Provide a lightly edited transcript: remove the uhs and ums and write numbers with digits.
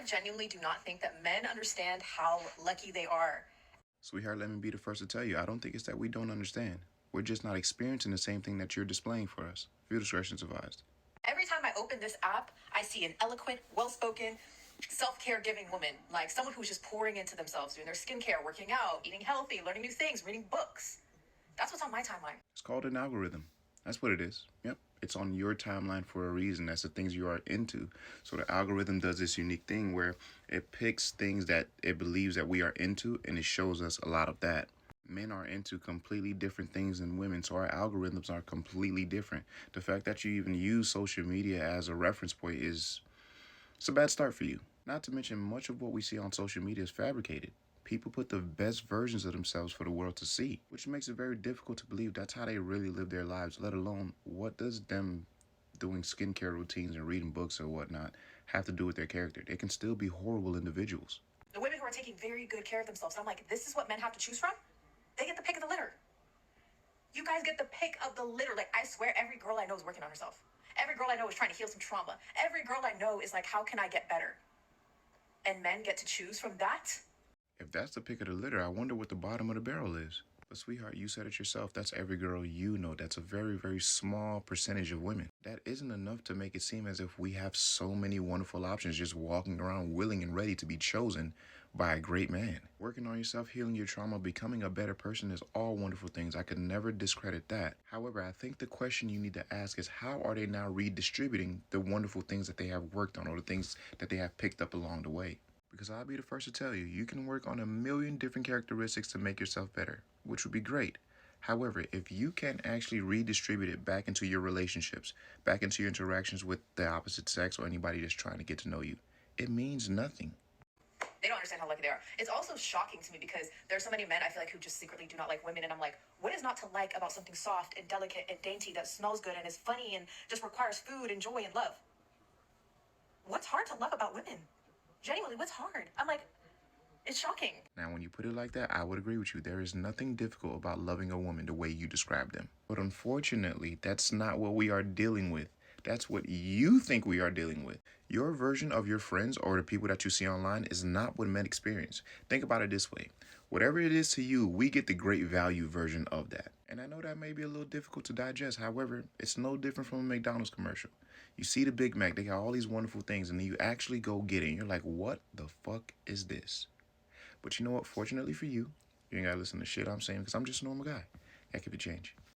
genuinely do not think that men understand how lucky they are. Sweetheart, let me be the first to tell you, I don't think it's that we don't understand. We're just not experiencing the same thing that you're displaying for us. Field discretion advised. Every time I open this app, I see an eloquent, well spoken, self care giving woman, like someone who's just pouring into themselves, doing their skincare, working out, eating healthy, learning new things, reading books. That's what's on my timeline. It's called an algorithm. That's what it is. Yep. It's on your timeline for a reason. That's the things you are into. So the algorithm does this unique thing where it picks things that it believes that we are into and it shows us a lot of that. Men are into completely different things than women, so our algorithms are completely different. The fact that you even use social media as a reference point is it's a bad start for you. Not to mention much of what we see on social media is fabricated. People put the best versions of themselves for the world to see, which makes it very difficult to believe that's how they really live their lives, let alone what does them doing skincare routines and reading books or whatnot have to do with their character. They can still be horrible individuals. The women who are taking very good care of themselves, I'm like, this is what men have to choose from? They get the pick of the litter. You guys get the pick of the litter. Like, I swear every girl I know is working on herself. Every girl I know is trying to heal some trauma. Every girl I know is like, how can I get better? And men get to choose from that? If that's the pick of the litter, I wonder what the bottom of the barrel is. But sweetheart, you said it yourself. That's every girl you know. That's a very, very small percentage of women. That isn't enough to make it seem as if we have so many wonderful options just walking around willing and ready to be chosen by a great man. Working on yourself, healing your trauma, becoming a better person is all wonderful things. I could never discredit that. However, I think the question you need to ask is how are they now redistributing the wonderful things that they have worked on or the things that they have picked up along the way? Because I'll be the first to tell you, you can work on a million different characteristics to make yourself better, which would be great. However, if you can actually redistribute it back into your relationships, back into your interactions with the opposite sex or anybody that's trying to get to know you, it means nothing. They don't understand how lucky they are. It's also shocking to me because there's so many men I feel like who just secretly do not like women, and I'm like, what is not to like about something soft and delicate and dainty that smells good and is funny and just requires food and joy and love? What's hard to love about women? Genuinely, what's hard? I'm like, it's shocking. Now, when you put it like that, I would agree with you. There is nothing difficult about loving a woman the way you describe them. But unfortunately, that's not what we are dealing with. That's what you think we are dealing with. Your version of your friends or the people that you see online is not what men experience. Think about it this way. Whatever it is to you, we get the great value version of that. And I know that may be a little difficult to digest. However, it's no different from a McDonald's commercial. You see the Big Mac, they got all these wonderful things, and then you actually go get it, and you're like, what the fuck is this? But you know what? Fortunately for you, you ain't gotta listen to shit I'm saying because I'm just a normal guy. That could be changed.